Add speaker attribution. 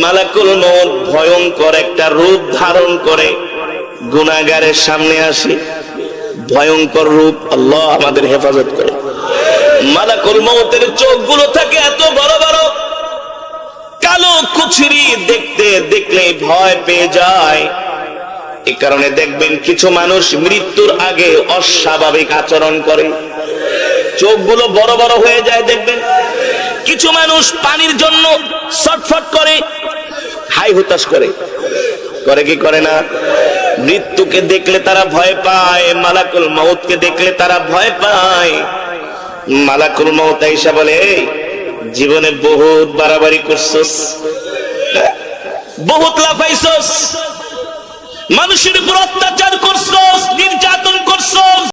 Speaker 1: মালাকুল মউত ভয়ঙ্কর একটা রূপ ধারণ করে গুনাহগারের সামনে আসে। ভয়ঙ্কর রূপ, আল্লাহ আমাদের হেফাজত করে। মালাকুল মউতের চোখগুলো থাকে এত বড় বড়, কালো কুচুরি, দেখতে দেখলে ভয় পেয়ে যায়। এই কারণে দেখবেন কিছু মানুষ মৃত্যুর আগে অস্বাভাবিক আচরণ করে, চোখগুলো বড় বড় হয়ে যায়। দেখবেন কিছু মানুষ পানির জন্য ছটফট করে, হাই হুতাশ করে, করে কি করে না? মৃত্যুকে দেখলে তারা ভয় পায়, মালাকুল মউতকে দেখলে তারা ভয় পায়। মালাকুল মউত আইসা বলে, এই জীবনে বহুত বাড়াবাড়ি করছস, বহুত লাফাইছস, মানুষের উপর অত্যাচার করছস, নির্যাতন করছস।